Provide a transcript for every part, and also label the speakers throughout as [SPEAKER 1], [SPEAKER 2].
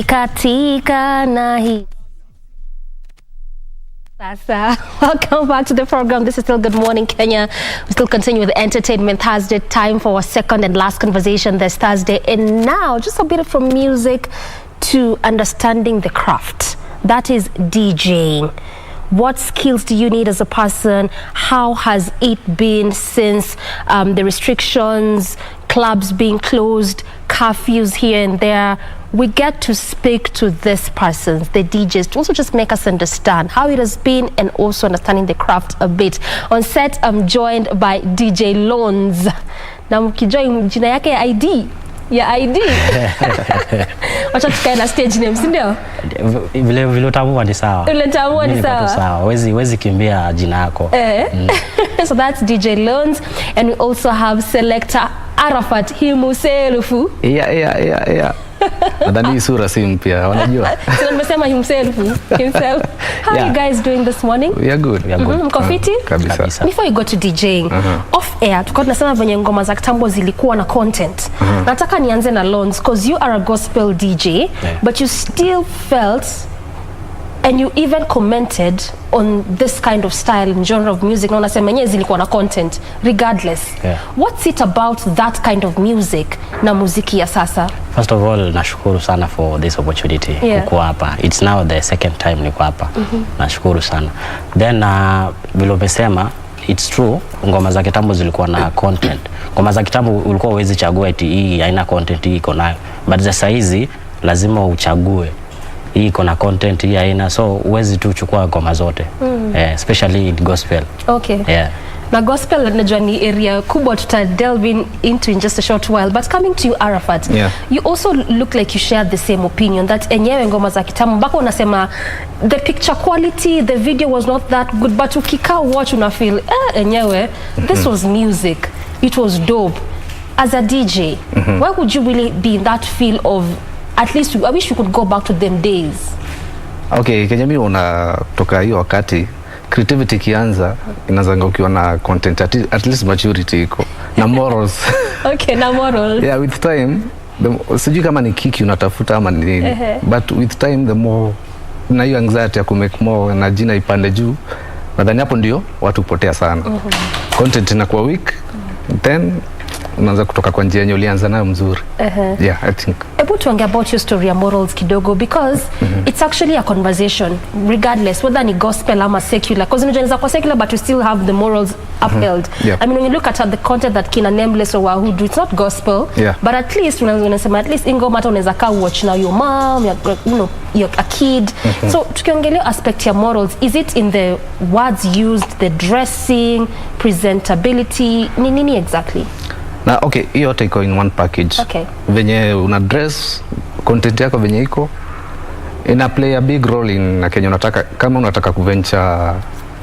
[SPEAKER 1] Katika nahi. Welcome back to the program. This is still Good Morning Kenya. We still continue with Entertainment Thursday. Time for our second and last conversation this Thursday. And now, just a bit from music to understanding the craft. That is DJing. What skills do you need as a person? How has it been since the restrictions, clubs being closed, curfews here and there? We get to speak to these persons, the DJs, to also just make us understand how it has been and also understanding the craft a bit. On set, I'm joined by DJ Lonez. Na mkijoin jina yake ID. Ya ID. Wacha tukae na stage name, si ndio?
[SPEAKER 2] Vile utaamua ni sawa.
[SPEAKER 1] Vile utaamua ni sawa.
[SPEAKER 2] Sawa. Wezi kimbia jina yako.
[SPEAKER 1] So that's DJ Lonez, and we also have Selector Arafat himself.
[SPEAKER 3] Yeah. Nadhani sura si mpya, wanajua.
[SPEAKER 1] So nimesema himself. How are you guys doing this morning?
[SPEAKER 3] We are good.
[SPEAKER 1] Mko fiti?
[SPEAKER 3] Kabisa.
[SPEAKER 1] Before you go to DJing, off air, tuko tunasema venye ngoma za kitambo zilikuwa na content. Nataka nianze na Lonez, because you are a gospel DJ, but you still felt and you even commented on this kind of style and genre of music. Na unasema yenyewe zilikuwa na content regardless. What's it about that kind of music na muziki ya sasa?
[SPEAKER 2] First of all, nashukuru sana for this opportunity kuwa hapa. It's now the second time niko hapa. Nashukuru sana. Then vile umesema, it's true, ngoma za kitambo zilikuwa na content. Ngoma za kitambo ulikuwa huwezi chagua eti hii haina content, hii iko nayo. But sasa hizi lazima uchague. Hii iko na content, hii haina, so huwezi tu chukua ngoma zote. Especially in gospel.
[SPEAKER 1] Okay. Na gospel najua ni area kubwa tuta delve into in just a short while, but coming to you Arafat, you also look like you share the same opinion that enyewe ngoma za kitambo mpaka unasema the picture quality, the video was not that good, but ukikaa watch una feel enyewe this was music, it was dope. As a DJ, why would you really be in that feel of at least I wish you could go back to them days?
[SPEAKER 3] Okay, Kenya mimi unatoka hiyo wakati creativity kianza inaanza ukiwa na content, at least maturity iko na morals.
[SPEAKER 1] Okay, na morals.
[SPEAKER 3] Yeah, with time sijui kama ni kiki unatafuta ama ni nini, but with time the more na hiyo anxiety ya kumake more na jina ipande juu, nadhani hapo ndio watu potea sana. Content inakuwa weak, then unaanza kutoka kwa njia yenye ulianza nayo mzuri. Yeah, I think.
[SPEAKER 1] Able to talk about your story ya morals kidogo, because it's actually a conversation regardless whether ni gospel ama secular, because unaweza kwa secular but you still have the morals upheld. I mean, when you look at the content that kina Nameless or Wahudu, it's not gospel, but at least unasema at least ingoma hata unaweza ka watch now your mom, you're a kid. So tukiongelea aspect ya morals, is it in the words used, the dressing, presentability, nini exactly?
[SPEAKER 3] Na okay, hiyo yote iko in one package. Venye una dress, content yako venye iko ina play a big role in na Kenya unataka, kama unataka kuventure,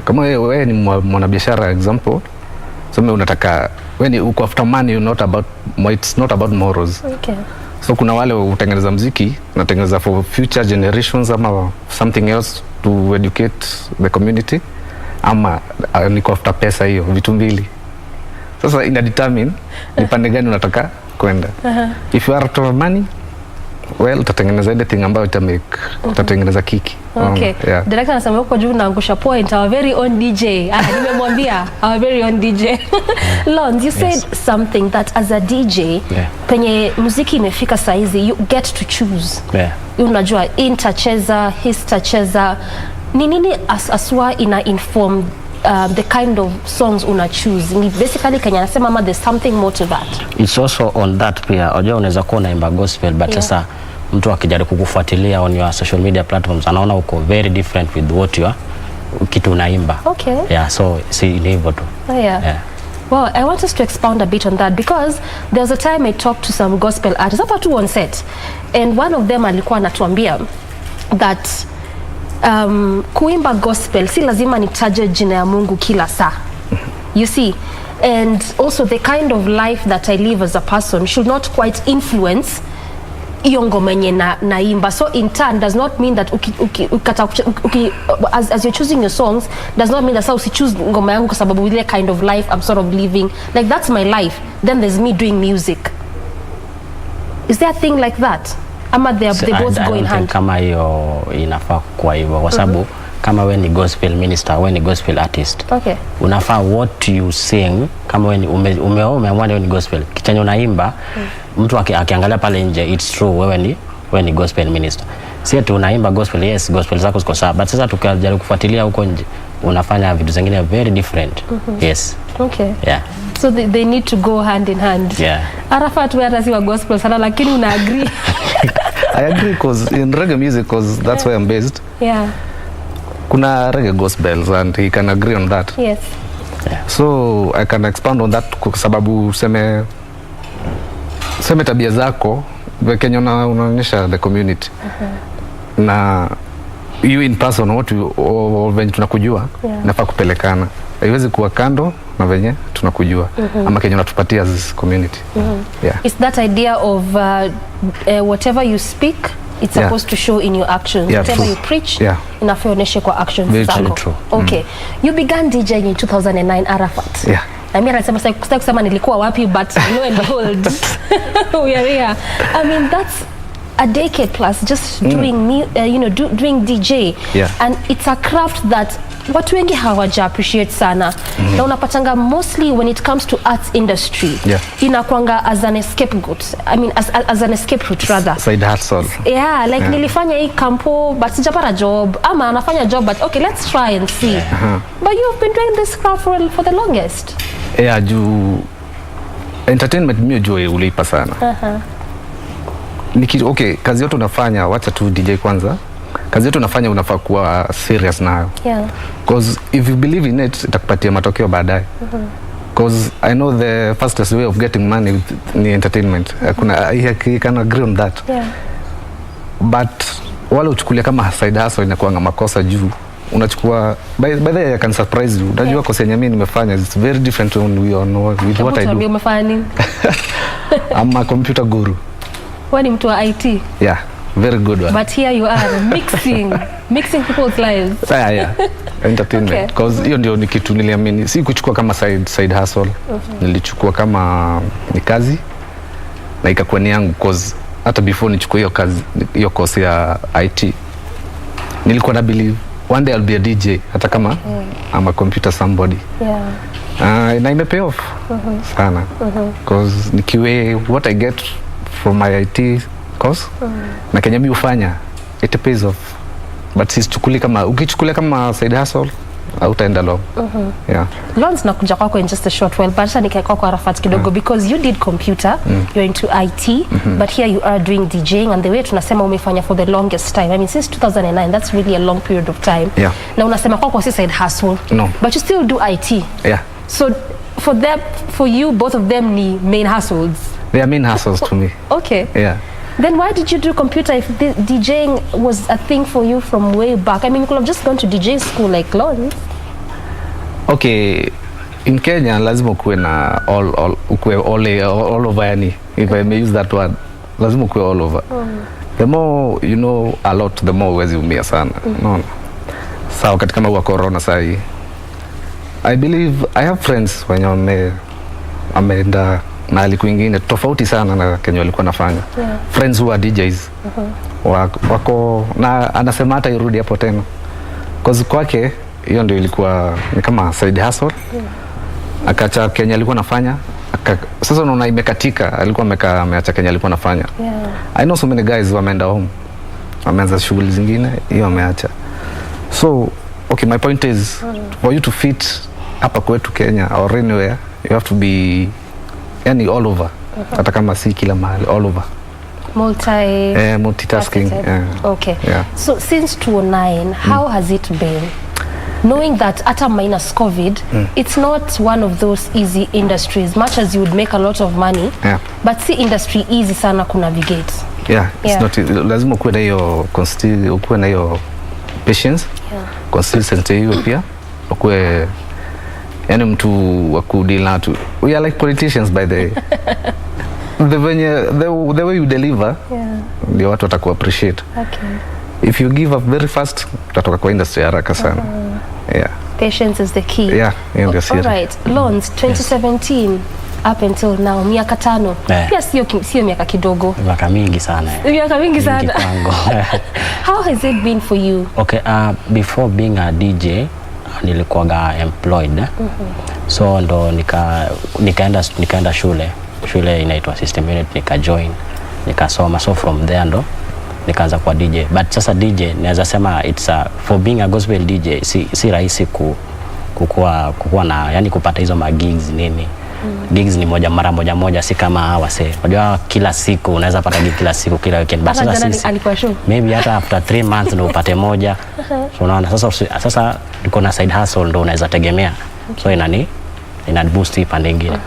[SPEAKER 3] kama wewe ni mwanabiashara example, so unataka wewe ni uko after money, it's not about morals. So kuna wale utengeneza muziki, unatengeneza for future generations ama something else to educate the community, ama niko after pesa, hiyo vitu mbili. Sasa ina determine ni pande gani unataka kwenda. If you are after money, well, utatengeneza anything ambayo utatengeneza kiki.
[SPEAKER 1] Okay.
[SPEAKER 3] Yeah.
[SPEAKER 1] Director anasema huko juu naangusha point, our very own DJ. Nimemwambia our very own DJ. Lonz, you said something that as a DJ, penye muziki imefika saizi, you get to choose. Unajua, intacheza, histacheza. Ni nini aswa ina inform the kind of songs una choose? Ni basically Kenya nasema ama there's something more to that?
[SPEAKER 2] It's also on that pia. Unajua unaweza kuwa unaimba gospel but sasa mtu akijaribu kukufuatilia on your social media platforms anaona uko very different with what you are kitu unaimba.
[SPEAKER 1] Okay.
[SPEAKER 2] Yeah, so si ni hivyo tu.
[SPEAKER 1] Yeah. Well, I want us to expound a bit on that because there was a time I talked to some gospel artists hapa tu on set, and one of them alikuwa anatuambia that kuimba gospel si lazima nitaje jina ya Mungu kila saa. You see, and also the kind of life that I live as a person should not quite influence iyo ngoma yenye naimba. So in turn does not mean that as you're choosing your songs does not mean that so choose ngoma yangu kwa sababu ile kind of life I'm sort of living, like that's my life, then there's me doing music. Is there a thing like that? Ama they both go in hand?
[SPEAKER 2] Kama hiyo inafaa kwa hivyo kwa sababu kama we ni gospel minister, we ni gospel artist.
[SPEAKER 1] Okay.
[SPEAKER 2] Unafaa what you sing, kama we ni umeamua ni gospel. Kichenye unaimba, mtu akiangalia pale nje, it's true wewe ni gospel minister. Si eti unaimba gospel, yes, gospel zako ziko sawa, but sasa tukajaribu kufuatilia huko nje, unafanya vitu zingine very different. Yes.
[SPEAKER 1] Okay.
[SPEAKER 2] Yeah.
[SPEAKER 1] So they need to go hand in hand.
[SPEAKER 2] Yeah.
[SPEAKER 1] Arafat, wewe hata si wa gospel sana lakini una agree.
[SPEAKER 3] I agree because in reggae music, because that's where I'm based.
[SPEAKER 1] Yeah.
[SPEAKER 3] Kuna reggae gospels and he can agree on that.
[SPEAKER 1] Yes.
[SPEAKER 3] Yeah. So I can expand on that kwa sababu seme tabia zako Kenya unaonyesha the community. Na you in person what you venye tunakujua nafaa kupelekana. Haiwezi kuwa kando na venye tunakujua ama Kenya unatupatia as community. Yeah.
[SPEAKER 1] It's that idea of whatever you speak, it's supposed to show in your actions. Whatever you preach, inaonyesha kwa actions zako. Okay. You began DJing in 2009, Arafat.
[SPEAKER 3] Yeah.
[SPEAKER 1] I mean, sitaki kusema nilikuwa wapi, but lo and behold, we are here. I mean, that's a decade plus just doing doing DJ.
[SPEAKER 3] Yeah.
[SPEAKER 1] And it's a craft that watu wengi hawaja appreciate sana. Na unapatanga mostly when it comes to arts industry, inakwanga as an scapegoat. I mean, as an escape route rather.
[SPEAKER 3] Side hustle.
[SPEAKER 1] Yeah, like nilifanya hii kampo but sijapata job, ama anafanya job but okay, let's try and see. But you've been doing this craft for the longest.
[SPEAKER 3] Yeah, juu entertainment mimi joy ulipa sana. Okay, kazi yote unafanya, wacha tu DJ kwanza. Kazi yote unafanya unafaa kuwa serious nayo.
[SPEAKER 1] Yeah.
[SPEAKER 3] Because if you believe in it, itakupatia matokeo baadaye. Because I know the fastest way of getting money ni entertainment. I can agree on that.
[SPEAKER 1] Yeah.
[SPEAKER 3] But wale uchukulia kama side hustle inakuwa makosa juu. Unachukua by the way I can surprise you. Unajua kosa yenye mimi nimefanya it's very different with what I do.
[SPEAKER 1] Umefanya nini?
[SPEAKER 3] I'm a computer guru.
[SPEAKER 1] Wewe ni mtu wa IT?
[SPEAKER 3] Yeah, very good one.
[SPEAKER 1] But here you are mixing people's lives.
[SPEAKER 3] Yeah. Entertainment. Because hiyo ndio ni kitu niliamini. Si kuchukua kama side hustle. Nilichukua kama ni kazi na ikakuwa ni yangu, because hata before nichukue hiyo kazi, hiyo course ya IT, nilikuwa na believe one day I'll be a DJ hata kama I'm a computer somebody. Yeah. Na ime pay off sana. Because nikiwe what I get from my IT course na Kenya mimi ufanya, it pays off. But ukichukulia kama side hustle utaenda long. Yeah.
[SPEAKER 1] Lonez nakuja kwako in just a short while, but nikaeka kwa Arafat kidogo because you did computer, you're into IT, but here you are doing DJing, and the way tunasema umefanya for the longest time. I mean, since 2009, that's really a long period of time.
[SPEAKER 3] Yeah.
[SPEAKER 1] Na unasema kwako si side hustle.
[SPEAKER 3] No.
[SPEAKER 1] But you still do IT.
[SPEAKER 3] Yeah.
[SPEAKER 1] So for you, both of them ni main hustles.
[SPEAKER 3] They are main hustles to me.
[SPEAKER 1] Okay.
[SPEAKER 3] Yeah.
[SPEAKER 1] Then why did you do computer if DJing was a thing for you from way back? I mean, you could have just gone to DJ school like Lonez.
[SPEAKER 3] Okay, in Kenya lazima ukuwe na all over, yani, if I may use that word, lazima ukuwe all over. The more you know a lot, the more uwezi umia sana. No. Sa wakati kama wa corona sahi, I believe I have friends wenye wameenda na alikuingine tofauti sana na Kenya walikuwa nafanya. Friends who are DJs wako na anasema hata irudi hapo tena, cause kwake hiyo ndio ilikuwa ni kama side hustle. Akacha Kenya alikuwa nafanya, sasa unaona imekatika, alikuwa ameacha Kenya alikuwa nafanya. I know so many guys wameenda home, wameanza shughuli zingine, hiyo ameacha. So okay, my point is for you to fit hapa kwetu Kenya or anywhere, you have to be yani all over. Hata kama si kila mahali, all over. Multitasking.
[SPEAKER 1] Okay. So since 2009, how has it been? Knowing that at minus COVID, it's not one of those easy industries, much as you would make a lot of money, but see industry easy sana ku navigate.
[SPEAKER 3] It's not, lazima ukuwe na hiyo ukuwe na hiyo patience, consistency hiyo pia, ukuwe yani mtu wa kudeal na tu. We are like politicians by the way. The way you deliver, ndio watu wataku appreciate. If you give up very fast, utatoka kwa industry haraka sana.
[SPEAKER 1] Patience is the key.
[SPEAKER 3] All
[SPEAKER 1] right. Lonez, 2017 up until now, miaka 5. Pia sio miaka kidogo.
[SPEAKER 2] Miaka mingi sana.
[SPEAKER 1] Miaka mingi sana. How has it been for you?
[SPEAKER 2] Okay, before being a DJ, nilikuwa employed. So ndo nikaenda shule inaitwa System Unit, nika nikasoma. So from there ndo nikaanza kwa DJ. But sasa DJ naweza sema it's for being a gospel DJ si rahisi kukua na yani kupata hizo gigs nini. Gigs ni mara moja, si kama hawa say. Unajua kila siku unaweza pata gig kila siku, kila weekend. But sasa sisi maybe hata after 3 months ndo upate moja. So unaona sasa niko na side hustle ndo unaweza tegemea. So ina boost hii pande nyingine.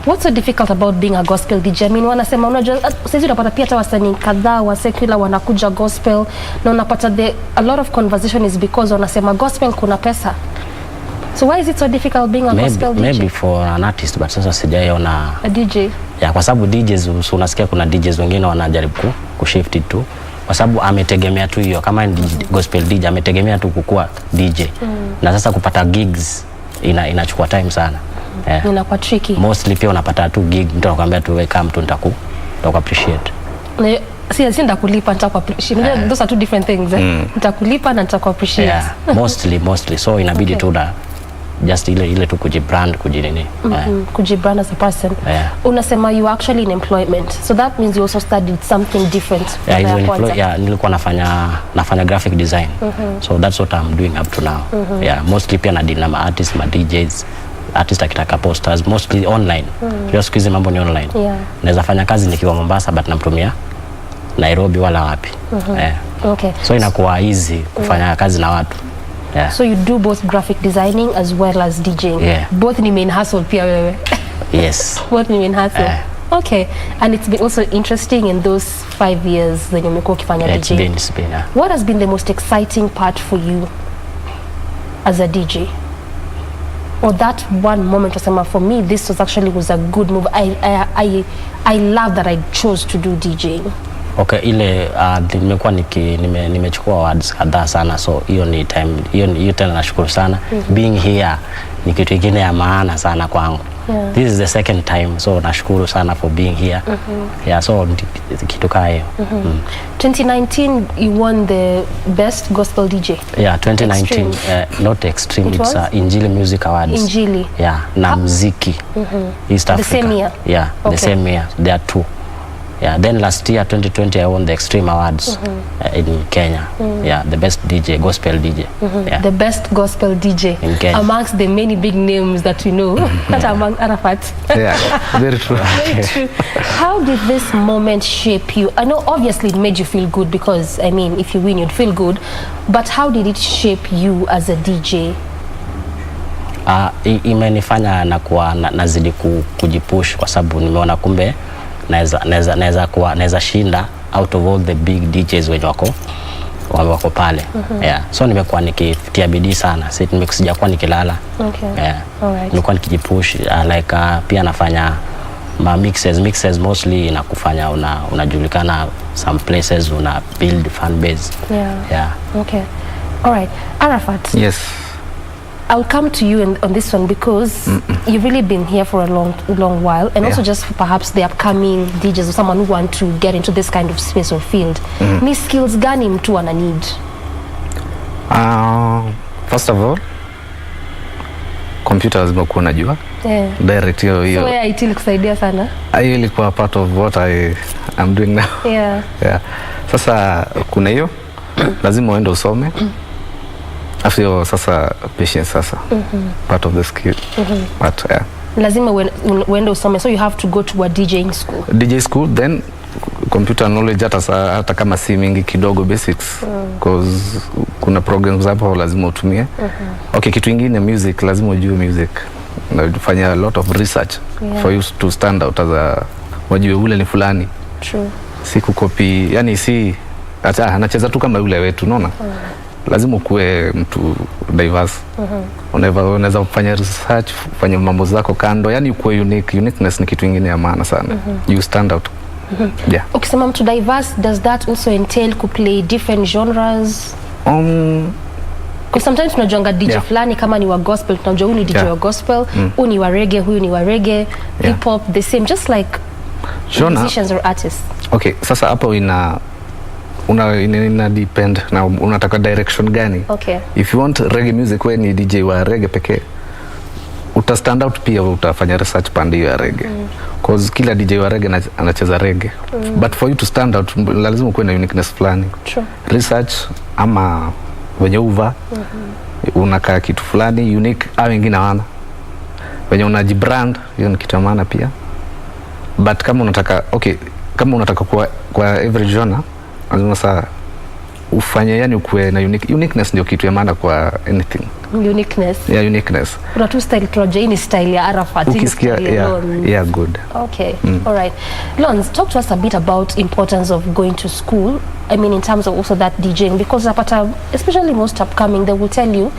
[SPEAKER 1] What's so difficult about being a gospel DJ? I mean, wanasema unajua sisi tunapata pia hata wasanii kadhaa wa secular wanakuja gospel na unapata a lot of conversation is because wanasema gospel kuna pesa. So why is it so difficult being a gospel DJ?
[SPEAKER 2] Maybe for an artist, but sasa sijaiona
[SPEAKER 1] a DJ.
[SPEAKER 2] Kwa sababu DJs unasikia kuna DJs wengine wanajaribu kushift it tu. Kwa sababu ametegemea tu hiyo kama gospel DJ ametegemea tu kukua DJ. Na sasa kupata gigs inachukua time sana.
[SPEAKER 1] Inakuwa tricky.
[SPEAKER 2] Mostly pia unapata tu gig, mtu anakuambia tu weka mtu nitaku appreciate.
[SPEAKER 1] Si nitakulipa nitaku appreciate. Those are two different things. Nitakulipa na nitaku appreciate.
[SPEAKER 2] Mostly. So inabidi tu da just ile tu kujibrand kujinini.
[SPEAKER 1] Kujibrand as a person. Unasema you actually in employment. So that means you also studied something different.
[SPEAKER 2] Nilikuwa nafanya graphic design. So that's what I'm doing up to now. Mostly pia na deal na artists, ma DJs. Artist akitaka posters mostly online. Siku hizi mambo ni online. Naweza fanya kazi nikiwa Mombasa but namtumia Nairobi wala wapi. So inakuwa easy kufanya kazi na watu.
[SPEAKER 1] So you do both graphic designing as well as DJing. Both ni main hustle pia wewe.
[SPEAKER 2] Yes.
[SPEAKER 1] Both ni main hustle. Okay, and it's been also interesting in those 5 years when umekuwa ukifanya DJing.
[SPEAKER 2] It's been.
[SPEAKER 1] What has been the most exciting part for you as a DJ? Or that one moment for me this was a good move. I love that I chose to do DJing.
[SPEAKER 2] Okay, ile nimekuwa nimechukua awards kadhaa sana, so hiyo ni time hiyo tena nashukuru sana. Being here ni kitu kingine ya maana sana kwangu. This is the second time, so nashukuru sana for being here. So kitu kama hiyo.
[SPEAKER 1] 2019 you won the best gospel DJ.
[SPEAKER 2] 2019 not extreme, it's Injili Music Awards.
[SPEAKER 1] Injili.
[SPEAKER 2] Na muziki. East Africa.
[SPEAKER 1] The same year.
[SPEAKER 2] The same year. There are 2. Then last year 2020 I won the Extreme Awards in Kenya. The best DJ, gospel DJ.
[SPEAKER 1] The best gospel DJ
[SPEAKER 2] in Kenya.
[SPEAKER 1] Amongst the many big names that we know, not among Arafat.
[SPEAKER 3] Very true.
[SPEAKER 1] Very true. How did this moment shape you? I know obviously it made you feel good because I mean if you win you'd feel good, but how did it shape you as a DJ?
[SPEAKER 2] Imenifanya nazidi kujipush kwa sababu nimeona kumbe naweza shinda out of all the big DJs wenye wako pale. So nimekuwa nikitia bidii sana. Sijakuwa nikilala. Nimekuwa nikijipush like pia nafanya mixes mostly inakufanya unajulikana some places, una build fan base.
[SPEAKER 1] Okay. All right. Arafat.
[SPEAKER 3] Yes.
[SPEAKER 1] I'll come to you on this one because you've really been here for a long while, and also just for perhaps the upcoming DJs or someone who want to get into this kind of space or field. Ni skills gani mtu ana need?
[SPEAKER 3] First of all, computer lazima kuwa unajua. Direct hiyo.
[SPEAKER 1] So IT ilikusaidia sana?
[SPEAKER 3] Hiyo ilikuwa part of what I'm doing now.
[SPEAKER 1] Yeah.
[SPEAKER 3] Sasa kuna hiyo lazima uende usome. After sasa patience sasa. Part of the skill. But
[SPEAKER 1] lazima uende usome, so you have to go to a DJing school.
[SPEAKER 3] DJ school, then computer knowledge hata kama si mingi kidogo, basics, because kuna programs hapo lazima utumie. Okay, kitu kingine music, lazima ujue music na ufanye a lot of research for you to stand out as a wajue ule ni fulani.
[SPEAKER 1] True.
[SPEAKER 3] Si kukopi, yani si hata anacheza tu kama ule wetu, unaona? Lazima kuwe mtu diverse. Unaweza kufanya research, kufanya mambo zako kando, yani kuwe unique. Uniqueness ni kitu kingine ya maana sana. You stand out. Yeah.
[SPEAKER 1] Ukisema mtu diverse, does that also entail ku play different genres? Because sometimes tunajuanga DJ fulani kama ni wa gospel, tunajua huyu ni DJ wa gospel, huyu ni wa reggae, huyu ni wa reggae, hip hop, the same, just like musicians or artists.
[SPEAKER 3] Okay, sasa hapo ina depend na unataka direction gani.
[SPEAKER 1] Okay.
[SPEAKER 3] If you want reggae music, we ni DJ wa reggae pekee, uta stand out pia, utafanya research pande ya reggae. Cause kila DJ wa reggae anacheza reggae. But for you to stand out, lazima kuwe na uniqueness fulani.
[SPEAKER 1] True.
[SPEAKER 3] Research ama wenye uva unakaa kitu fulani unique, au wengine hawana. Wenye unajibrand, hiyo ni kitu maana pia. But kama unataka kama unataka kwa every genre, lazima saa ufanye, yani ukuwe na uniqueness, ndio kitu ya maana kwa anything.
[SPEAKER 1] Uniqueness.
[SPEAKER 3] Yeah, uniqueness.
[SPEAKER 1] Kuna tu style tunajua ni style ya Arafat.
[SPEAKER 3] Ukisikia, yeah, good.
[SPEAKER 1] Okay. All right. Lonez, talk to us a bit about importance of going to school. I mean, in terms of also that DJing, because especially most upcoming, they will tell you,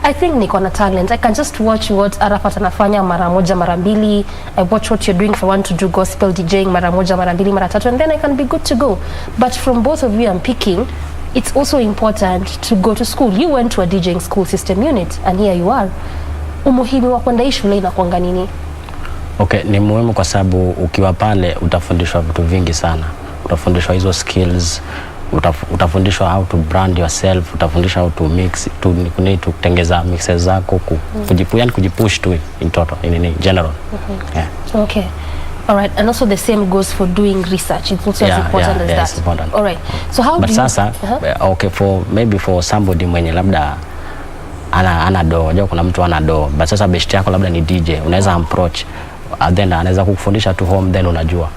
[SPEAKER 1] I think niko na talent. I can just watch what Arafat anafanya mara moja mara mbili. I watch what you're doing if I want to do gospel DJing mara moja mara mbili mara tatu, and then I can be good to go. But from both of you, I'm picking, it's also important to go to school. You went to a DJing school system unit, and here you are. Umuhimu wa kwenda hii shule inakuanga nini?
[SPEAKER 2] Okay, ni muhimu kwa sababu ukiwa pale utafundishwa vitu vingi sana. Utafundishwa hizo skills, utafundishwa how to brand yourself, utafundishwa how to mix, kutengeza mixes zako, kujipush tu in total, in general. Yeah.
[SPEAKER 1] Okay. All right, and also the same goes for doing research. It's also as important as that.
[SPEAKER 2] It's important.
[SPEAKER 1] All right. So how
[SPEAKER 2] but
[SPEAKER 1] do
[SPEAKER 2] sasa, okay, maybe for somebody mwenye labda ana do, unajua kuna mtu ana do, but sasa best yako labda ni DJ, unaweza approach, then anaweza kukufundisha to home, then unajua.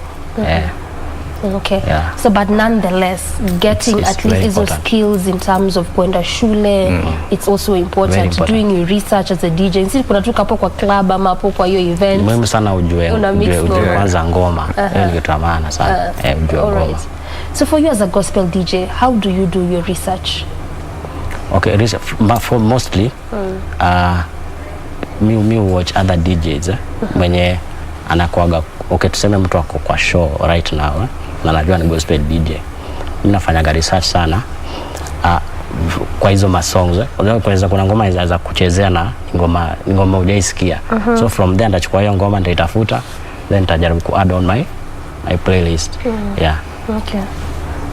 [SPEAKER 1] Okay. Yeah. So but nonetheless, getting
[SPEAKER 2] it's
[SPEAKER 1] at least those skills in terms of kwenda shule, it's also important. Doing your research as a DJ. Nisi kuna tu hapo kwa club ama hapo kwa hiyo event.
[SPEAKER 2] Muhimu sana ujue kwanza ngoma. Hiyo ndio kitu maana sana. Ujue ngoma.
[SPEAKER 1] So for you as a gospel DJ, how do you do your research?
[SPEAKER 2] Okay, research for mostly me watch other DJs mwenye anakuaga, okay, tuseme mtu wako kwa show right now na najua ni gospel DJ. Mimi nafanya research sana kwa hizo songs. Unaweza kuna ngoma za kuchezea na ngoma hujaisikia. So from there ndachukua hiyo ngoma nitaitafuta, then nitajaribu ku add on my playlist. Yeah.
[SPEAKER 1] Okay.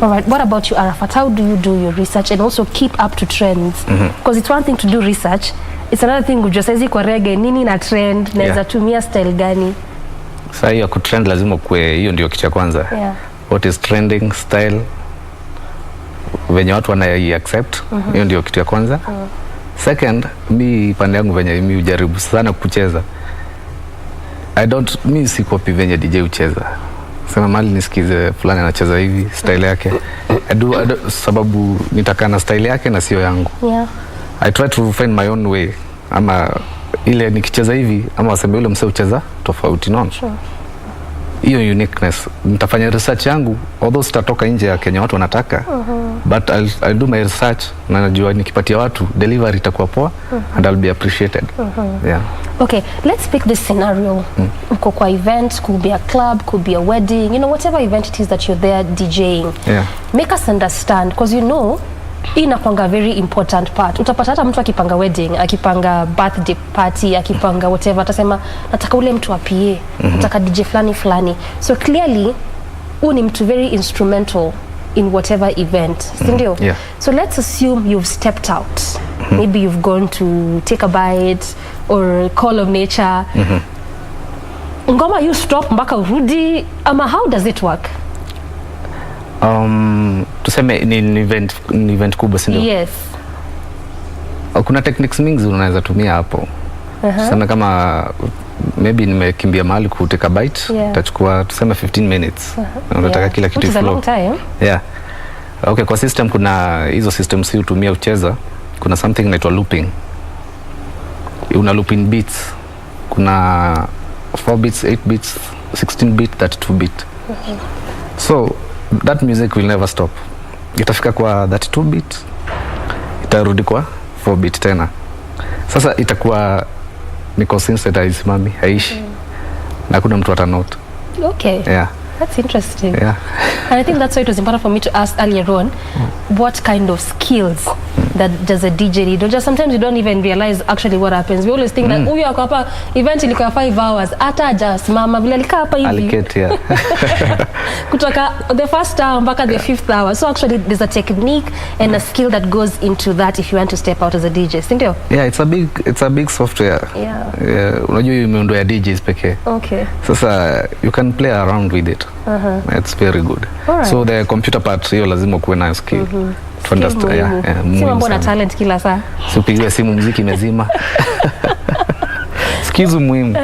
[SPEAKER 1] All right. What about you, Arafat? How do you do your research and also keep up to trends? Because it's one thing to do research, it's another thing kujua saizi kwa reggae nini na trend, naweza tumia style gani?
[SPEAKER 3] Sasa hiyo ku trend lazima kuwe, hiyo ndio kitu cha kwanza. What is trending style, venye watu wana accept, hiyo ndio kitu ya kwanza. Second, mi pande yangu venye mi ujaribu sana kucheza, mi si copy venye DJ ucheza. Sema mali nisikize fulani anacheza hivi style yake, sababu nitaka na style yake na sio yangu. I try to find my own way, ama ile nikicheza hivi ama waseme ule msee ucheza tofauti, no? Hiyo uniqueness, nitafanya research yangu, although sitatoka nje ya Kenya watu wanataka, but I'll do my research na najua nikipatia watu delivery itakuwa poa, and I'll be appreciated. Yeah.
[SPEAKER 1] Okay, let's pick this scenario. Uko kwa event, could be a club, could be a wedding, whatever event it is that you're there DJing.
[SPEAKER 3] Yeah.
[SPEAKER 1] Make us understand, because inakuanga very important part. Utapata hata mtu akipanga wedding, akipanga birthday party, akipanga whatever, atasema nataka ule mtu wa PA, nataka DJ flani. So clearly ni mtu very instrumental in whatever event, sindio?
[SPEAKER 3] Yeah.
[SPEAKER 1] So let's assume you've stepped out. Maybe you've gone to take a bite or call of nature. Ngoma you stop mpaka urudi, ama how does it work?
[SPEAKER 3] Tuseme ni event kubwa, sindio?
[SPEAKER 1] Yes.
[SPEAKER 3] Kuna techniques mingi unaweza tumia hapo. Tuseme kama maybe nimekimbia mahali kuteka bite, itachukua tuseme 15 minutes. Unataka kila kitu flow.
[SPEAKER 1] Which is a long time.
[SPEAKER 3] Yeah. Okay, kwa system kuna hizo systems hutumia ucheza. Kuna something inaitwa looping. Una looping beats. Kuna 4 beats, 8 beats, 16 beat, 32 beat. So that music will never stop. Itafika kwa 32 beat, itarudi kwa 4 beat tena. Sasa itakuwa niko sensitized mami, haishi. Na kuna mtu atanote.
[SPEAKER 1] Okay.
[SPEAKER 3] Yeah.
[SPEAKER 1] That's interesting.
[SPEAKER 3] Yeah.
[SPEAKER 1] And I think that's why it was important for me to ask earlier on, what kind of skills that does a DJ need? Or just sometimes you don't even realize actually what happens. We always think that huyu ako hapa event ilikuwa 5 hours, hata just mama vile alikaa hapa hivi.
[SPEAKER 3] Aliketi, yeah.
[SPEAKER 1] Kutoka the first hour mpaka the 5th hour. So actually there's a technique and a skill that goes into that if you want to step out as a DJ, sindio?
[SPEAKER 3] Yeah, it's a big software.
[SPEAKER 1] Yeah.
[SPEAKER 3] Unajua imeundwa ya DJs pekee.
[SPEAKER 1] Okay.
[SPEAKER 3] Sasa you can play around with it. It's very good.
[SPEAKER 1] Alright.
[SPEAKER 3] So the computer part hiyo lazima kuwe nayo skill. To understand.
[SPEAKER 1] Si mambo na talent kila saa.
[SPEAKER 3] Usipigiwe simu muziki imezima. Skills muhimu.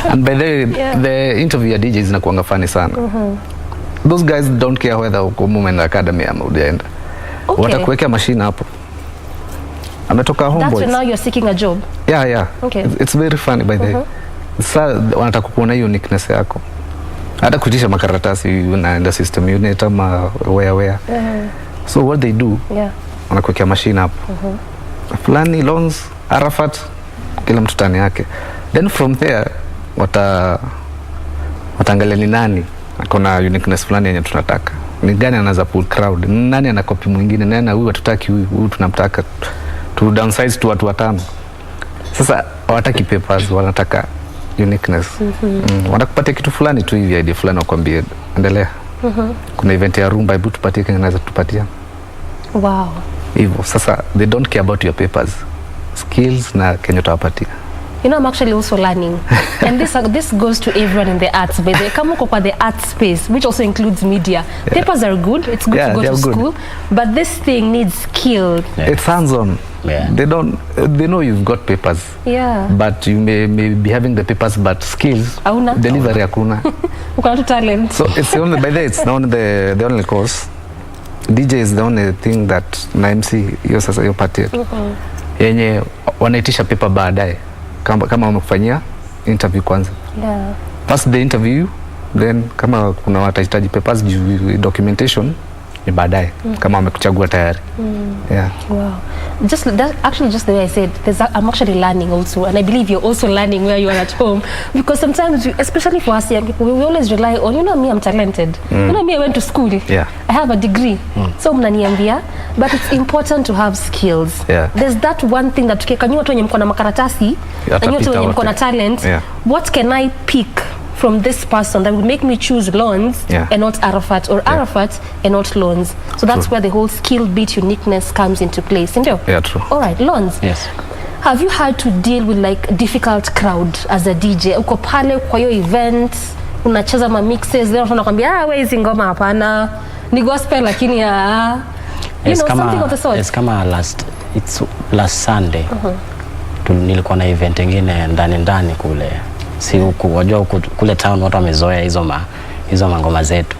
[SPEAKER 3] And by the interview ya DJs inakuanga funny sana. Those guys don't care whether uko Moment Academy ama ujaenda.
[SPEAKER 1] Okay.
[SPEAKER 3] Watakuwekea machine hapo. Ametoka Homeboys.
[SPEAKER 1] That's when now you're seeking a job.
[SPEAKER 3] Yeah.
[SPEAKER 1] Okay.
[SPEAKER 3] It's very funny by the way. Sasa wanataka kuona hiyo uniqueness yako. Hata kutisha makaratasi unaenda system unit ama where. So what they do, wanakuwekea machine hapo. Fulani, Lonez, Arafat, kila mtu tani yake. Then from there wataangalia ni nani akona uniqueness fulani yenye tunataka. Ni gani anaweza pull crowd? Nani ana copy mwingine? Nani huyu hatutaki, huyu tunamtaka. To downsize to watu watano. Sasa hawataki papers, wanataka uniqueness. Wanakupatia kitu fulani tu hivi, idea fulani wakwambie endelea. Kuna event ya rumba, hebu tupatie kile anaweza tupatia.
[SPEAKER 1] Wow.
[SPEAKER 3] Hivyo sasa they don't care about your papers, skills na kenye utawapatia.
[SPEAKER 1] You know, I'm actually also learning, and this goes to everyone in the arts. But they come up with the art space, which also includes media. Papers are good; it's good to go to school, but this thing needs skill.
[SPEAKER 3] It's hands-on. They know you've got papers. But you may be having the papers, but skills, delivery hakuna.
[SPEAKER 1] Ukana talent.
[SPEAKER 3] So it's the only, by the way, it's not the only course. DJ is the only thing that na MC hiyo sasa hiyo party yenye wanaitisha paper baadaye kama wamekufanyia interview kwanza. Pass the interview, then kama kuna watahitaji papers, documentation ni baadaye kama wamekuchagua tayari.
[SPEAKER 1] Wow. Just the way I said, I'm actually learning also, and I believe you're also learning where you are at home, because sometimes, especially for us young people, we always rely on, you know me, I'm talented. You know me, I went to school. I have a degree. So mnaniambia, but it's important to have skills. There's that one thing that tukikanyua watu wenye mko na makaratasi, na watu wenye mko na talent, what can I pick from this person that would make me choose Lonez and not Arafat, or Arafat and not Lonez? So that's where the whole skill beat uniqueness comes into place, isn't it?
[SPEAKER 3] Yeah, true.
[SPEAKER 1] All right, Lonez.
[SPEAKER 2] Yes.
[SPEAKER 1] Have you had to deal with like difficult crowd as a DJ? Uko pale kwa hiyo event, unacheza ma mixes, leo tunakwambia wewe hizi ngoma hapana, ni gospel lakini you know, something of the sort.
[SPEAKER 2] It's kama last Sunday. Nilikuwa na event nyingine ndani kule. Si huku wajua kule town watu wamezoea hizo mangoma zetu.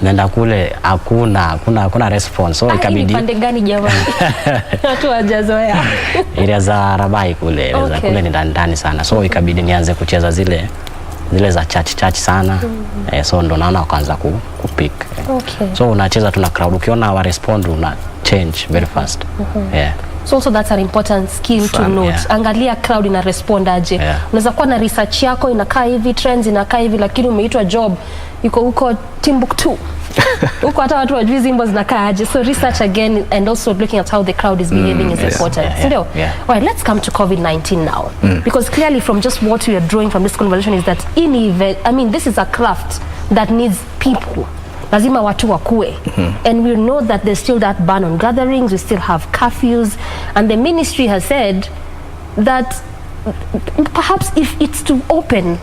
[SPEAKER 2] Nenda kule hakuna response, so ikabidi
[SPEAKER 1] pande gani jamani? Watu hawajazoea.
[SPEAKER 2] Area za Rabai kule, kule ni ndani sana, so ikabidi nianze kucheza zile za church sana. So ndo naona wakaanza kupick. So unacheza tuna crowd, ukiona wa respond una change very fast.
[SPEAKER 1] So also that's an important skill to note. Angalia crowd ina respond aje. Unaweza kuwa na research yako inakaa hivi, trends inakaa hivi, lakini umeitwa job yuko huko Timbuktu. Huko hata watu wajui zimbo zinakaa aje. So research again and also looking at how the crowd is behaving is important. So alright, let's come to COVID-19 now. Because clearly from just what we are drawing from this conversation is that this is a craft that needs people. Lazima watu wakue. And we know that there's still that ban on gatherings, we still have curfews, and the ministry has said that perhaps if it's to open,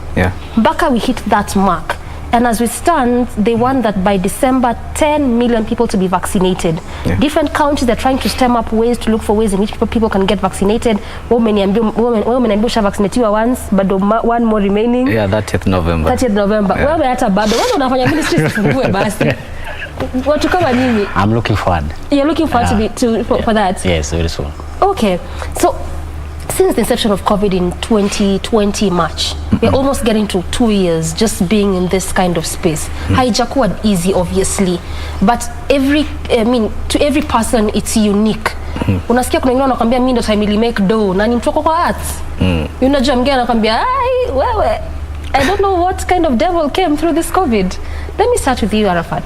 [SPEAKER 1] mpaka we hit that mark. And as we stand, they want that by December, 10 million people to be vaccinated. Different countries, they're trying to stem up ways to look for ways in which people can get vaccinated. Women ambusha vaccinatiwa once, but one more remaining.
[SPEAKER 3] Yeah, 30th November.
[SPEAKER 1] 30th November. Wewe hata bado. Wewe unafanya ministry sifungue basi. Watu kama nini?
[SPEAKER 2] I'm looking forward.
[SPEAKER 1] You're looking forward for that?
[SPEAKER 2] Yes, very soon.
[SPEAKER 1] Okay. So, since the inception of COVID in 2020 March, we're almost getting to 2 years just being in this kind of space. Haijakuwa easy, obviously, but to every person it's unique. Unasikia kuna wengine wanakuambia mimi ndo time ili make dough na ni mtoko kwa arts. Unajua mwingine anakuambia ai wewe, I don't know what kind of devil came through this COVID. Let me start with you, Arafat.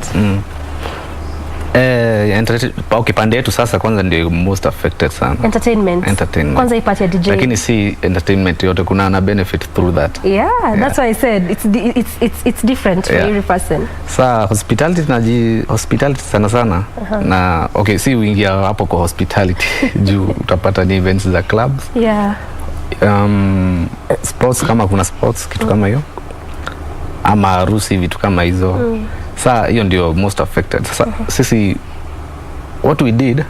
[SPEAKER 3] Kipande yetu sasa kwanza ndio most affected sana.
[SPEAKER 1] Entertainment. Kwanza ipati ya DJ.
[SPEAKER 3] Lakini si entertainment yote, kuna na benefit through that.
[SPEAKER 1] That's why I said it's different for every person.
[SPEAKER 3] Sa hospitality sana na si uingia hapo kwa hospitality juu utapata ni events za clubs. Sports kama kuna sports kitu kama hiyo. Ama harusi vitu kama hizo. Sa hiyo ndio most affected. Sasa sisi what we did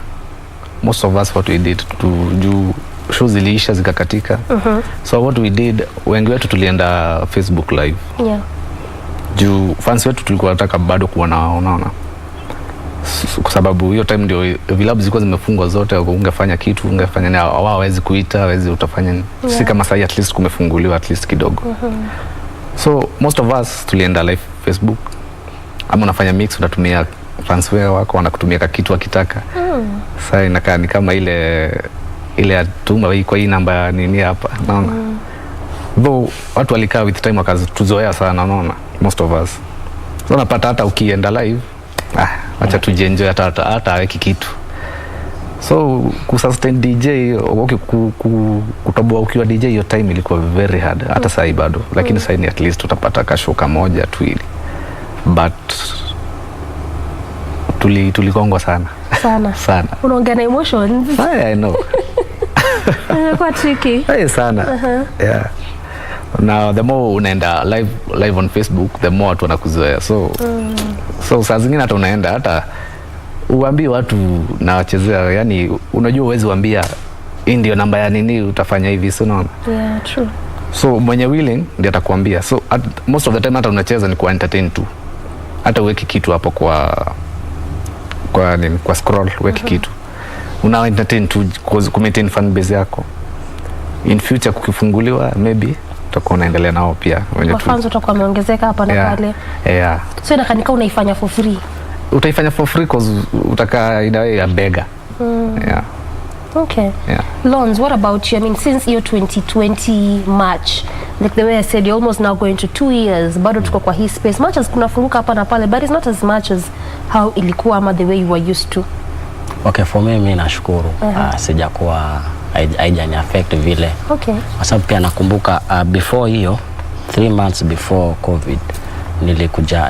[SPEAKER 3] to shows iliisha zikakatika. So what we did, wengi wetu tulienda Facebook live. Juu fans wetu tulikuwa nataka bado kuona. Kwa sababu hiyo time ndio vilabu zilikuwa zimefungwa zote, ungefanya kitu, ungefanya hawawezi kuita, hawezi utafanya. Si kama sasa at least kumefunguliwa at least kidogo. So most of us tulienda live Facebook. Ama unafanya mix, unatumia fans wako wanakutumia kitu akitaka. Sasa inakaa ni kama ile atuma kwa hii namba nini hapa, unaona. Though watu walikaa with time wakatuzoea sana, unaona, most of us. So unapata hata ukienda live, acha tujienjoy hata weki kitu. So kusustain DJ, kutoboa ukiwa DJ hiyo time ilikuwa very hard. Hata sasa bado, lakini sasa ni at least utapata kashoka moja tu ili. But tulikongwa sana. Unaongea na emotions. I know.
[SPEAKER 1] Kwa tricky.
[SPEAKER 3] Sana. Now the more unaenda live on Facebook, the more watu wanakuzoea. So saa zingine hata unaenda hata uambie watu na wachezea, yani unajua uwezi uambia ndio namba ya nini utafanya hivi, so unaona.
[SPEAKER 1] True.
[SPEAKER 3] So mwenye willing ndiye atakwambia. So most of the time hata unacheza ni kwa entertain tu. Hata uweki kitu hapo kwa scroll, weki kitu. Una entertain tu ku maintain fan base yako. In future kukifunguliwa maybe utakuwa unaendelea nao pia.
[SPEAKER 1] Fans utakuwa umeongezeka hapa na pale. So inakanika unaifanya for free.
[SPEAKER 3] Utaifanya for free cause utaka idawe ya bega.
[SPEAKER 1] Okay. Lonez, what about you? Since your 2020 March, like the way I said, you're almost now going to 2 years. Bado tuko kwa hii space. Much as kunafunguka hapa na pale, but it's not as much as how ilikuwa ama the way you were used to.
[SPEAKER 2] Okay, for me mimi nashukuru. Sijakuwa haijani affect vile.
[SPEAKER 1] Okay.
[SPEAKER 2] Kwa sababu pia nakumbuka before hiyo 3 months before COVID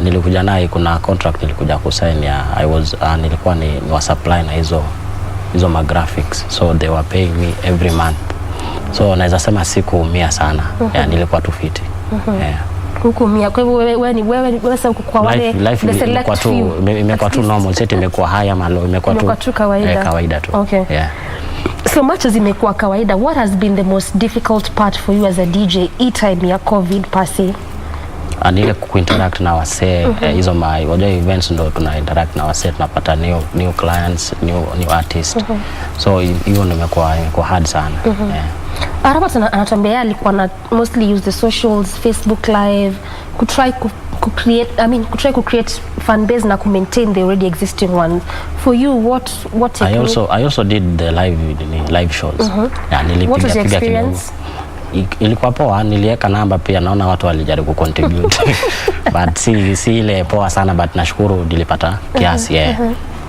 [SPEAKER 2] nilikuja naye, kuna contract nilikuja kusign ya nilikuwa ni wa supply na hizo ma graphics, so they were paying me every month. So naweza sema sikuumia sana. Nilikuwa tu fiti.
[SPEAKER 1] Hukuumia. Kwa hivyo wewe sasa kwa wale the select few
[SPEAKER 2] imekuwa tu normal, set imekuwa high ama low, imekuwa tu kawaida tu.
[SPEAKER 1] Okay. So much as imekuwa kawaida, what has been the most difficult part for you as a DJ time ya COVID pasi?
[SPEAKER 2] Ile kuinteract na wasee, hizo wajua events ndo tuna interact na wasee, tunapata new clients, new artists. So hiyo ndo imekuwa hard sana.
[SPEAKER 1] Arafat anatuambia alikuwa na mostly use the socials, Facebook live, ku create fan base na maintain the already existing one. For you, what
[SPEAKER 2] I also did the live shows.
[SPEAKER 1] What was your experience?
[SPEAKER 2] Ilikuwa poa, niliweka namba pia, naona watu walijaribu contribute. But si ile poa sana, but nashukuru nilipata kiasi.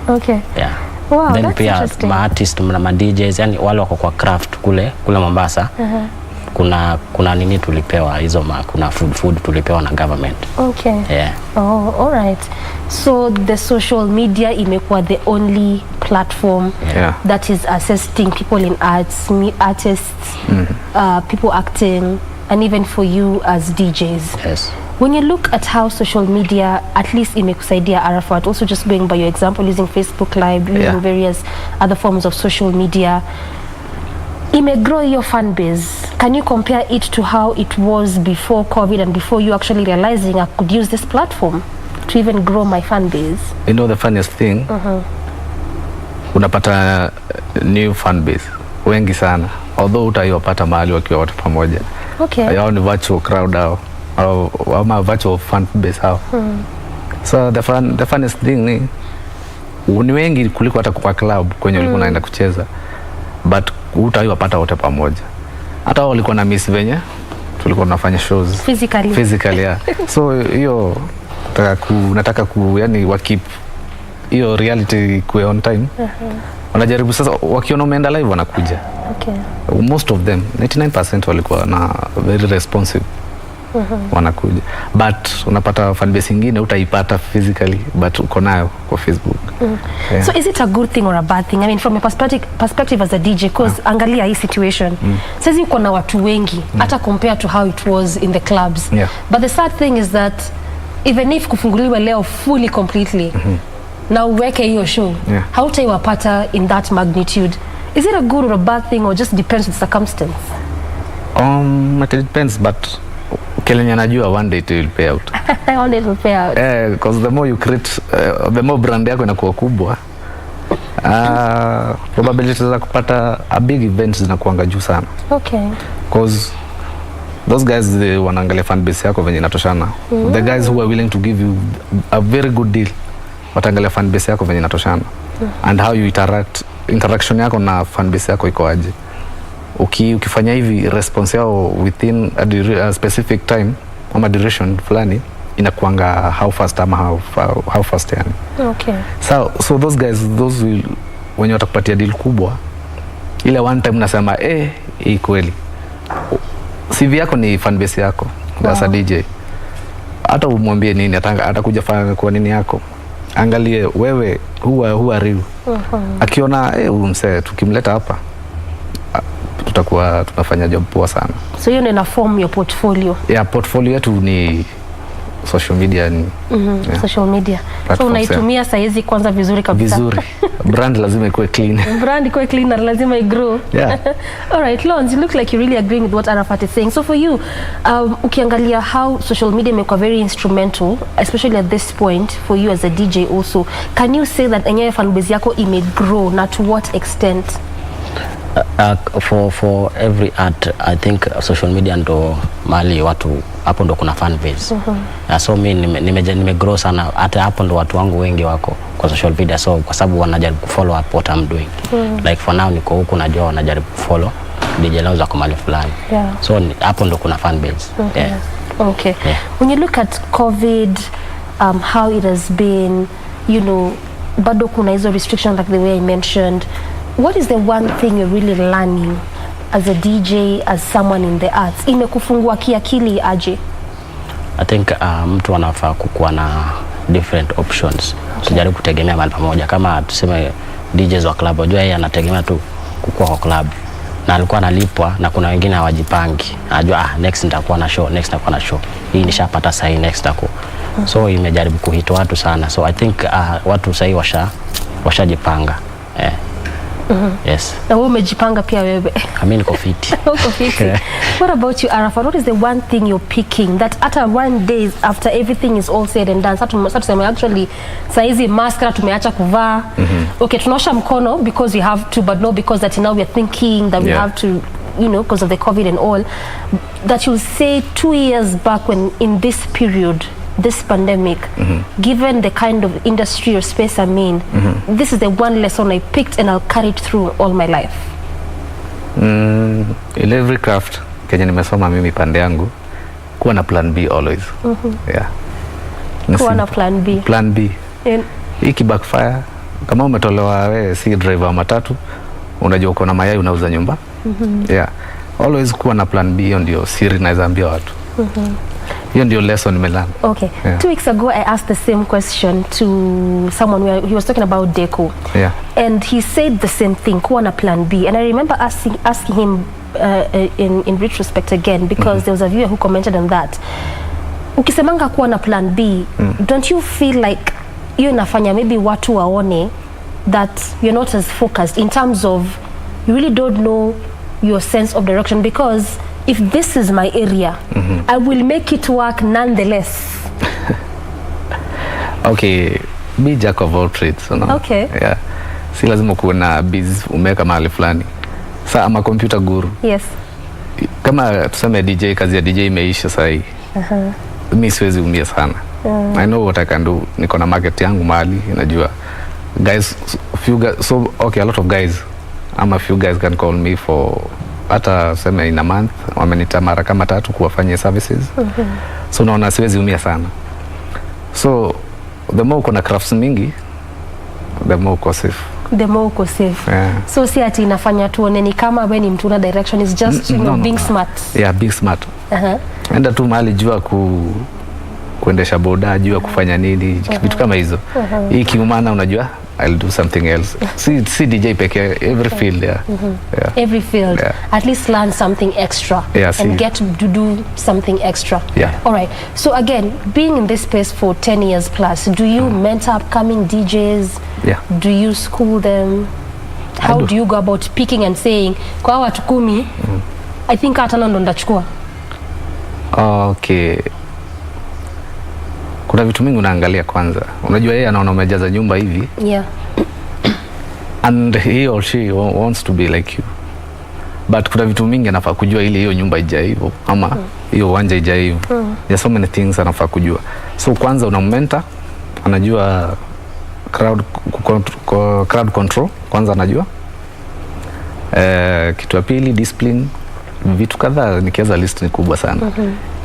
[SPEAKER 1] Okay.
[SPEAKER 2] Yeah.
[SPEAKER 1] Wow,
[SPEAKER 2] then
[SPEAKER 1] that's
[SPEAKER 2] pia ma-artist na DJs, yani wale wako kwa craft kule Mombasa. Kuna nini tulipewa hizo, kuna food tulipewa na government.
[SPEAKER 1] Okay.
[SPEAKER 2] Yeah.
[SPEAKER 1] Oh, all right. So the social media imekuwa the only platform that is assisting people in arts, artists, people acting, and even for you as DJs.
[SPEAKER 2] Yes.
[SPEAKER 1] When you look at how social media, at least imekusaidia Arafat, also just going by your example, using Facebook Live, using various other forms of social media, grow your fan base. Can you compare it to how it was before COVID and before you actually realizing I could use this platform to even grow my fan base?
[SPEAKER 3] You know the funniest thing? Unapata new fan base wengi sana, although utaiwapata mahali wakiwa watu pamoja.
[SPEAKER 1] Okay.
[SPEAKER 3] Yao ni virtual crowd au ama virtual fan base hao. So the funniest thing ni wengi kuliko hata kwa club kwenye ulikuwa unaenda kucheza, but utaiwapata wote pamoja. Hata wao walikuwa na miss venye tulikuwa tunafanya shows physically yeah. So hiyo nataka yani wakip hiyo reality kuwe on time. Wanajaribu sasa, wakiona umeenda live wanakuja.
[SPEAKER 1] Okay.
[SPEAKER 3] Most of them 99% walikuwa na very responsive. Wanakuja, but unapata fan base nyingine utaipata physically but uko nayo kwa Facebook.
[SPEAKER 1] So is it a good thing or a bad thing? I mean, from a perspective as a DJ, because angalia hii situation, sasa uko na watu wengi hata compared to how it was in the clubs. But the sad thing is that even if kufunguliwa leo fully completely, na uweke hiyo show, hautaiwapata in that magnitude. Is it a good or a bad thing, or just depends on the circumstance?
[SPEAKER 3] It depends, but Kenya najua one day it will pay out.
[SPEAKER 1] One day it will pay out.
[SPEAKER 3] Because the more you create, the more brand yako inakuwa kubwa, probability za kupata a big event zinakuanga juu sana.
[SPEAKER 1] Okay.
[SPEAKER 3] Because those guys wanaangalia fan base yako venye inatoshana. The guys who are willing to give you a very good deal, wataangalia fan base yako venye inatoshana. And how you interaction yako na fan base yako iko aje. Ukifanya hivi response yao within a specific time ama duration fulani inakuanga how fast ama how fast yani.
[SPEAKER 1] Okay.
[SPEAKER 3] So those guys, wenye watakupatia deal kubwa, ile one time nasema hii kweli CV yako ni fan base yako. As a DJ, hata umwambie nini atakuja fanya kwa nini yako, angalie wewe who are you. Akiona huyu msee tukimleta hapa tutakuwa tunafanya job poa sana.
[SPEAKER 1] So you ina form your portfolio.
[SPEAKER 3] Yeah, portfolio yetu ni social media ni
[SPEAKER 1] social media. So unaitumia saizi kwanza vizuri kabisa.
[SPEAKER 3] Vizuri. Brand lazima ikuwe clean.
[SPEAKER 1] Brand ikuwe clean na lazima igrow.
[SPEAKER 3] Yeah.
[SPEAKER 1] All right, Lonez, you look like you're really agreeing with what Arafat is saying. So for you, ukiangalia how social media imekuwa very instrumental, especially at this point for you as a DJ also, can you say that enyewe fan base yako imegrow, na to what extent?
[SPEAKER 2] For every art, I think social media ndo mali watu hapo ndo kuna fan base. So mimi nimegrow sana, hata hapo ndo watu wangu wengi wako kwa social media, so kwa sababu wanajaribu kufollow up what I'm doing. Like for now niko huku najua wanajaribu kufollow DJ lao za kumali fulani. So hapo ndo kuna fan base.
[SPEAKER 1] Okay. When you look at COVID, how it has been, you know, bado kuna hizo restrictions like the way I mentioned. What is the one thing you're really learning as a DJ, as someone in the arts? Imekufungua kiakili aje?
[SPEAKER 2] I think mtu anafaa kukuwa na different options. Usijaribu kutegemea mahali pamoja. Kama tuseme DJs wa club, unajua yeye anategemea tu kukua kwa club. Na alikuwa analipwa na kuna wengine hawajipangi. Anajua next nitakuwa na show, next nitakuwa na show. Hii nishapata sahi, next nitakuwa. So imejaribu kuhit watu sana. So I think watu sahi washajipanga. Yes.
[SPEAKER 1] Na wewe umejipanga pia wewe.
[SPEAKER 2] Mimi niko fit.
[SPEAKER 1] Uko fit. What about you, Arafat? What is the one thing you're picking that after 1 day after everything is all said and done, sasa actually saizi maskara tumeacha kuvaa. Okay, tunaosha mkono because we have to, but not because that now we are thinking that we have to, you know, because of the COVID and all, that you'll say 2 years back when in this period this pandemic, given the kind of industry or space I'm in, this is the one lesson I picked and I'll carry it through all my life?
[SPEAKER 3] In every craft kenye nimesoma mimi pande yangu, kuwa na plan B always. Yeah.
[SPEAKER 1] Kuwa na plan B.
[SPEAKER 3] Plan B. Iki backfire, kama umetolewa wewe si driver wa matatu, unajua uko na mayai unauza nyumba. Yeah. Always kuwa na plan B, hiyo ndio siri naweza ambia watu. Hiyo ndio lesson nimelearn.
[SPEAKER 1] Okay. Yeah. 2 weeks ago I asked the same question to someone where he was talking about deco.
[SPEAKER 3] Yeah.
[SPEAKER 1] And he said the same thing, kuwa na plan B. And I remember asking him in retrospect again, because there was a viewer who commented on that. Ukisemanga kuwa na plan B, don't you feel like you inafanya maybe watu waone that you're not as focused in terms of you really don't know your sense of direction? Because if this is my area, I will make it work nonetheless.
[SPEAKER 3] Okay, be jack of all trades, you know?
[SPEAKER 1] Okay.
[SPEAKER 3] Yeah. Si lazima kuwa na biz umeka mahali fulani. Sa ama computer guru.
[SPEAKER 1] Yes.
[SPEAKER 3] Kama tuseme DJ, kazi ya DJ imeisha sahi. Mimi siwezi umia sana. I know what I can do. Niko na market yangu mahali, najua. Guys, few guys, so okay, a lot of guys, a few guys can call me for hata sema in a month, wamenita mara kama 3 kuwafanyia services. So naona siwezi umia sana. So the more uko na crafts mingi, the more uko safe.
[SPEAKER 1] The more uko safe.
[SPEAKER 3] Yeah.
[SPEAKER 1] So si ati inafanya tuone ni kama wewe ni mtu na direction, is just you know, being smart.
[SPEAKER 3] Yeah, being smart. Enda tu mahali jua kuendesha boda, jua kufanya nini, vitu kama hizo. Hii kiumana unajua I'll do something else. See DJ peke, every field, yeah.
[SPEAKER 1] Every field, at least learn something extra, and get to do something extra. All right. So again, being in this space for 10 years plus, do you mentor upcoming DJs? Do you school them? How do you go about picking and saying, kwa watu 10, I think hata ndo ndachukua?
[SPEAKER 3] Okay. Kuna vitu mingi unaangalia kwanza. Unajua yeye anaona umejaza nyumba hivi. And he or she wants to be like you. But kuna vitu mingi anafaa kujua ili hiyo nyumba ijae hivyo ama hiyo uwanja ijae hivyo. There's so many things anafaa kujua. So kwanza unammentor, anajua crowd control, kwanza anajua. Kitu ya pili, discipline. Vitu kadhaa nikianza list ni kubwa sana.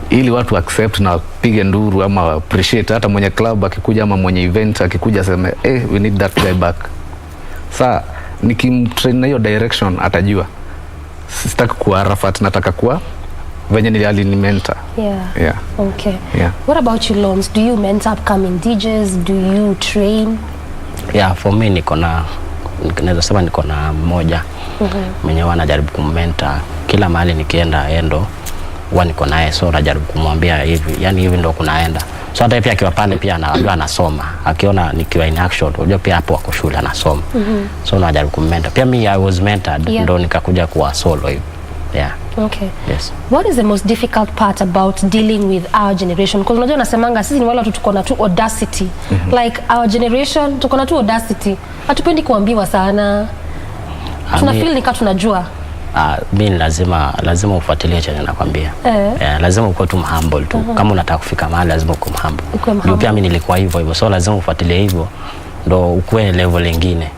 [SPEAKER 3] Ili watu accept na pige nduru ama appreciate, hata mwenye club akikuja ama mwenye event akikuja sema we need that guy back. Sa nikimtrain na hiyo direction atajua sitaki kuwa Arafat, nataka kuwa venye ni mentor.
[SPEAKER 1] Okay. What about you, Lonez? Do you mentor upcoming DJs? Do you train?
[SPEAKER 2] For me naweza sema niko na mmoja mwenye wanajaribu kummentor kila mahali nikienda endo niko naye, so najaribu kumwambia hivi, yani hivi ndo kunaenda. So hata pia akiwa pale pia anasoma, akiona nikiwa in action, unajua pia hapo wako shule anasoma. So najaribu kummentor. Pia mimi I was mentored, ndo nikakuja kuwa solo hivi.
[SPEAKER 1] Okay. Yes. What is the most difficult part about dealing with our generation? Because unajua nasemanga sisi ni wale watu tuko na tu audacity. Like our generation tuko na tu audacity. Hatupendi kuambiwa sana. Tunafeel ni kama tunajua.
[SPEAKER 2] Mimi lazima ufuatilie chenye nakwambia. Lazima uko tu humble tu. Kama unataka kufika mahali lazima uko humble. Pia mimi nilikuwa hivyo. So lazima ufuatilie hivyo ndo ukue level nyingine.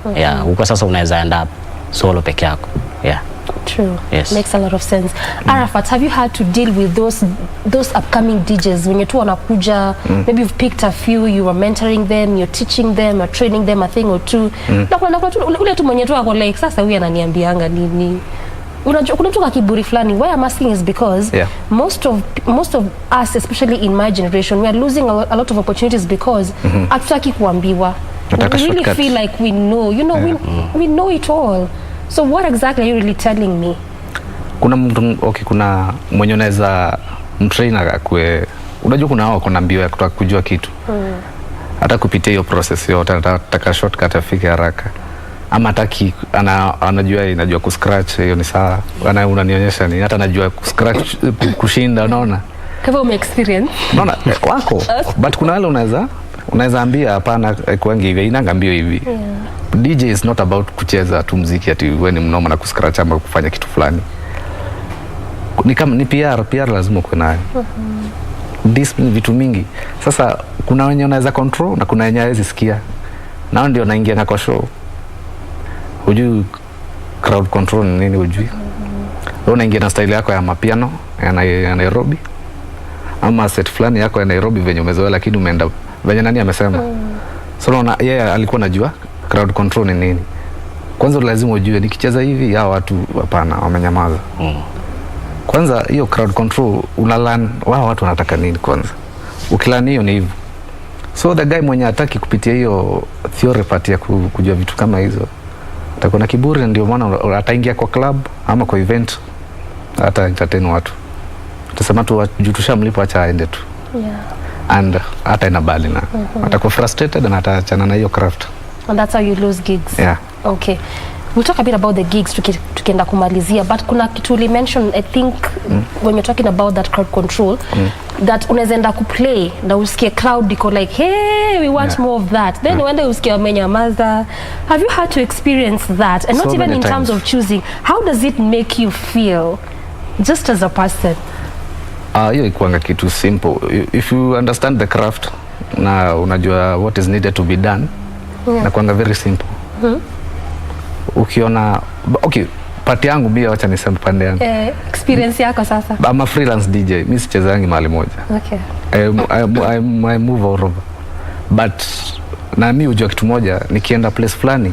[SPEAKER 2] Uko sasa unaweza end up solo peke yako.
[SPEAKER 1] True. Makes a lot of sense. Arafat, have you had to deal with those upcoming DJs when you two wanakuja, maybe you've picked a few, you were mentoring them, you're teaching them, you're training them a thing or two. Na kuna ule tu mwenye tu ako like sasa huyu ananiambianga nini? Unajua kuna mtu kiburi fulani. Why I'm asking is because most of us, especially in my generation, we are losing a lot of opportunities because hatutaki kuambiwa. We really feel like we know, we know it all. So what exactly are you really telling me?
[SPEAKER 3] Kuna mtu kuna mwenye unaweza mtrainer akwe, unajua kuna hao kuna mbio ya kutaka kujua kitu. Hata kupitia hiyo process yote anataka shortcut afike haraka. Ama hataki anajua kuscratch, hiyo ni sawa. Unanionyesha ni hata anajua kuscratch kushinda, unaona?
[SPEAKER 1] Kama ume experience.
[SPEAKER 3] Unaona wako. But kuna wale unaweza ambia hapana kwangi hivi, inanga mbio hivi. DJ is not about kucheza tu muziki ati wewe ni mnoma na kuscratch ama kufanya kitu fulani. Ni kama ni PR lazima uwe nayo. discipline, vitu mingi. Sasa kuna wenye unaweza control na kuna wenye hawezi sikia. Nao ndio naingia na kwa show. Hujui crowd control ni nini, hujui. Wewe unaingia na style yako ya mapiano ya Nairobi ama set fulani yako ya Nairobi venye umezoea, lakini umeenda venye nani amesema. So unaona yeye alikuwa anajua crowd control ni nini. Kwanza lazima ujue nikicheza hivi hao watu hapana wamenyamaza. Kwanza hiyo crowd control unalearn wao watu wanataka nini kwanza. Ukilearn hiyo ni hivyo. So the guy mwenye hataki kupitia hiyo theory part ya kujua vitu kama hizo atakuwa na kiburi, ndio maana ataingia kwa club ama kwa event hata entertain watu. Tutasema tu tushamlipa acha aende tu. And hata inabali na atakuwa frustrated na ataachana na hiyo craft.
[SPEAKER 1] And that's how you lose gigs. Okay. We'll talk a bit about the gigs tukienda kumalizia, but kuna kitu uli mention, I think, when you're talking about that crowd control, that unaweza enda kuplay na usikie crowd iko like, hey, we want more of that. Then uende usikie wamenyamaza. Have you had to experience that? And not even in terms of choosing. How does it make you feel just as a person?
[SPEAKER 3] Hiyo ikuanga kitu simple. If you understand the craft na unajua what is needed to be done, na kuanga very simple. Ukiona okay, part yangu mimi acha niseme pande yangu.
[SPEAKER 1] Experience yako sasa.
[SPEAKER 3] I'm a freelance DJ. Mimi sichezangi mahali moja.
[SPEAKER 1] Okay.
[SPEAKER 3] I move all over. But na mimi ujua kitu moja, nikienda place fulani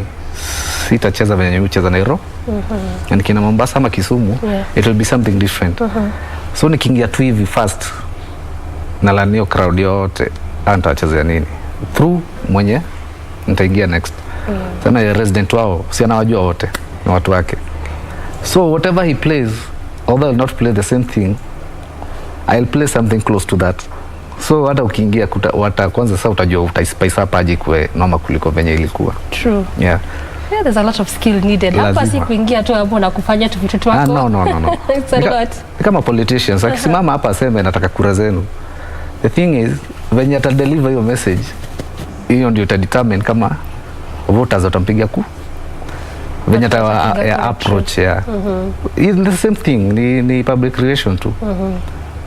[SPEAKER 3] sitacheza venye mimi ucheza Nairobi. Na nikienda Mombasa ama Kisumu, it will be something different. So nikiingia tu hivi fast na lanio crowd yote antachezea nini through mwenye nitaingia next. Sana ya resident wao si anawajua wote na watu wake, so whatever he plays, although I'll not play the same thing, I'll play something close to that. So hata ukiingia kwanza sasa utajua utaispice up aje kwa noma kuliko venye ilikuwa.
[SPEAKER 1] True. Yeah, there's a lot of skill needed. Hapa si kuingia tu hapo na kufanya tu vitu wako.
[SPEAKER 3] No.
[SPEAKER 1] It's a lot.
[SPEAKER 3] Kama politicians akisimama hapa aseme nataka kura zenu, the thing is venye ata deliver your message, hiyo ndio itadetermine kama voters watampiga venye ata approach it's the same thing, ni public relation tu.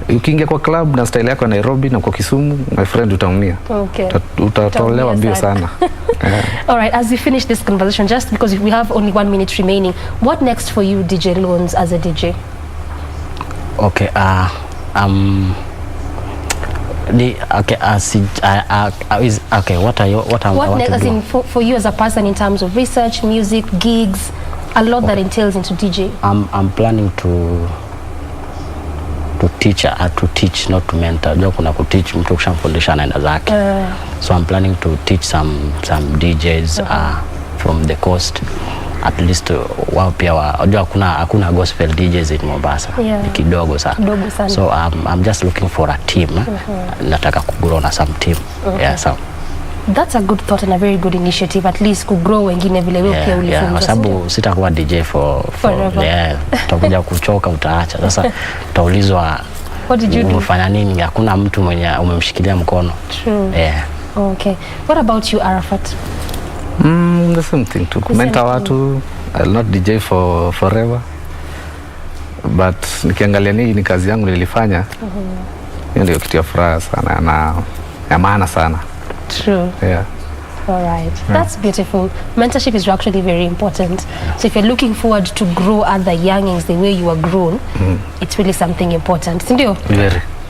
[SPEAKER 3] Ukiingia kwa club na style yako Nairobi na kwa Kisumu, my friend utaumia. Utatolewa mbio sana.
[SPEAKER 1] All right, as we finish this conversation, just because we have only 1 minute remaining, what next for you, DJ Lonez, as a DJ?
[SPEAKER 2] Okay, what
[SPEAKER 1] next, as in for you as a person, in terms of research, music, gigs, a lot that entails into DJ?
[SPEAKER 2] I'm planning to teach, not to mentor. Ndio kuna kuteach mtu kushamfundisha anaenda zake. So I'm planning to teach some DJs from the coast, at least wao pia wajua hakuna gospel DJs in Mombasa. Kidogo sana. So I'm just looking for a team. Nataka kugrow na some team. So
[SPEAKER 1] that's a good thought and a very good initiative, at least kugrow wengine vile wewe pia ulifunza.
[SPEAKER 2] Kwa sababu sitakuwa DJ forever. Utakuja kuchoka, utaacha. Sasa utaulizwa
[SPEAKER 1] what did you do?
[SPEAKER 2] Umefanya nini? Hakuna mtu mwenye umemshikilia mkono.
[SPEAKER 1] True. Okay. What about you, Arafat?
[SPEAKER 3] The same thing to mentor watu. I'll not DJ forever. But nikiangalia ni kazi yangu nilifanya. Hiyo ndio kitu ya furaha sana na ya maana sana.
[SPEAKER 1] True. All right. That's beautiful. Mentorship is actually very important. So if you're looking forward to grow other youngings the way you are grown, it's really something important. Sindio?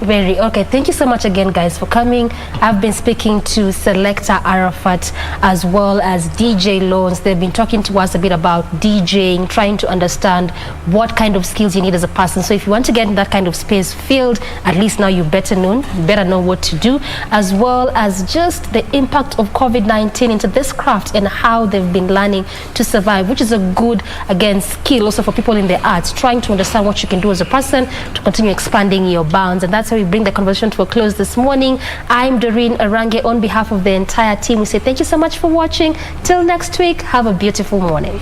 [SPEAKER 1] Very. Okay, thank you so much again, guys, for coming. I've been speaking to Selector Arafat as well as DJ Lonez. They've been talking to us a bit about DJing, trying to understand what kind of skills you need as a person. So if you want to get in that kind of space field, at least now you better know what to do, as well as just the impact of COVID-19 into this craft and how they've been learning to survive, which is a good, again, skill also for people in the arts, trying to understand what you can do as a person to continue expanding your bounds. And that's how we bring the conversation to a close this morning. I'm Doreen Arange. On behalf of the entire team, we say thank you so much for watching. Till next week, have a beautiful morning.